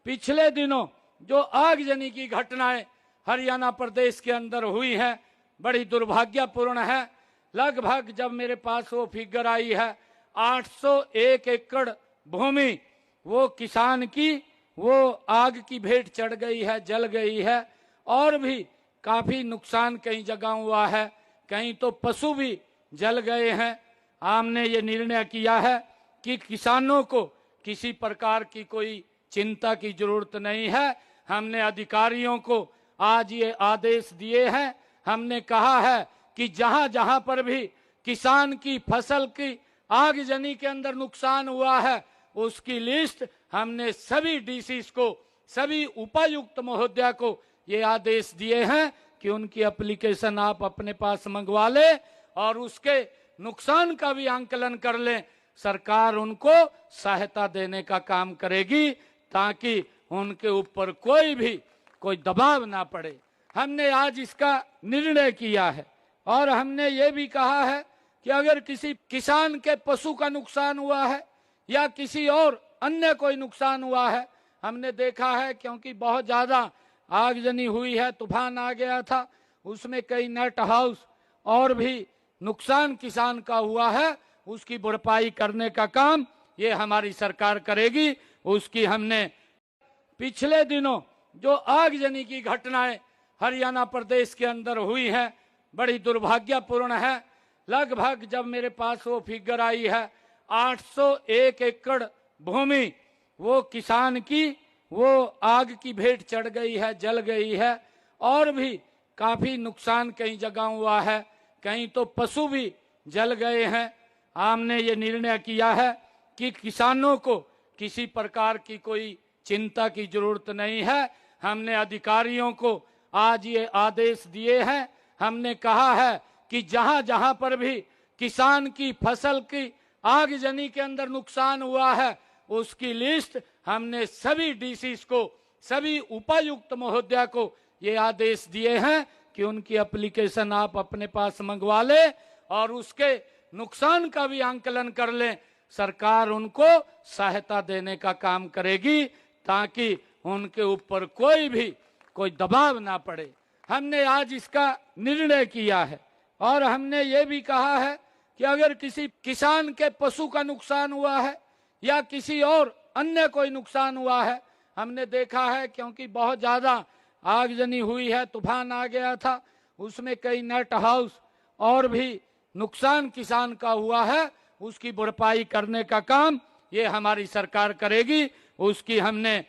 पिछले दिनों जो आगजनी की घटनाएं हरियाणा प्रदेश के अंदर हुई हैं, बड़ी दुर्भाग्यपूर्ण है। लगभग जब मेरे पास वो फिगर आई है 801 एकड़ भूमि वो किसान की वो आग की भेंट चढ़ गई है, जल गई है। और भी काफी नुकसान कई जगह हुआ है, कहीं तो पशु भी जल गए हैं। हमने ये निर्णय किया है कि किसानों को किसी प्रकार की कोई चिंता की जरूरत नहीं है। हमने अधिकारियों को आज ये आदेश दिए हैं। हमने कहा है कि जहां जहां पर भी किसान की फसल की आगजनी के अंदर नुकसान हुआ है उसकी लिस्ट हमने सभी डीसीज को, सभी उपायुक्त महोदया को ये आदेश दिए हैं कि उनकी एप्लीकेशन आप अपने पास मंगवा लें और उसके नुकसान का भी आंकलन कर लें। सरकार उनको सहायता देने का काम करेगी ताकि उनके ऊपर कोई दबाव ना पड़े। हमने आज इसका निर्णय किया है और हमने ये भी कहा है कि अगर किसी किसान के पशु का नुकसान हुआ है या किसी और अन्य कोई नुकसान हुआ है, हमने देखा है क्योंकि बहुत ज्यादा आगजनी हुई है, तूफान आ गया था, उसमें कई नेट हाउस और भी नुकसान किसान का हुआ है, उसकी भरपाई करने का काम ये हमारी सरकार करेगी। उसकी हमने पिछले दिनों जो आगजनी की घटनाएं हरियाणा प्रदेश के अंदर हुई हैं, बड़ी दुर्भाग्यपूर्ण है। लगभग जब मेरे पास वो फिगर आई है 801 एकड़ भूमि वो किसान की वो आग की भेंट चढ़ गई है, जल गई है। और भी काफी नुकसान कई जगह हुआ है, कहीं तो पशु भी जल गए हैं। हमने ये निर्णय किया है कि किसानों को किसी प्रकार की कोई चिंता की जरूरत नहीं है। हमने अधिकारियों को आज ये आदेश दिए हैं। हमने कहा है कि जहां जहां पर भी किसान की फसल की आगजनी के अंदर नुकसान हुआ है उसकी लिस्ट हमने सभी डीसीज को, सभी उपायुक्त महोदया को ये आदेश दिए हैं कि उनकी एप्लीकेशन आप अपने पास मंगवा लें और उसके नुकसान का भी आंकलन कर लें। सरकार उनको सहायता देने का काम करेगी ताकि उनके ऊपर कोई दबाव ना पड़े। हमने आज इसका निर्णय किया है और हमने ये भी कहा है कि अगर किसी किसान के पशु का नुकसान हुआ है या किसी और अन्य कोई नुकसान हुआ है, हमने देखा है क्योंकि बहुत ज्यादा आगजनी हुई है, तूफान आ गया था, उसमें कई नेट हाउस और भी नुकसान किसान का हुआ है, उसकी भरपाई करने का काम ये हमारी सरकार करेगी। उसकी हमने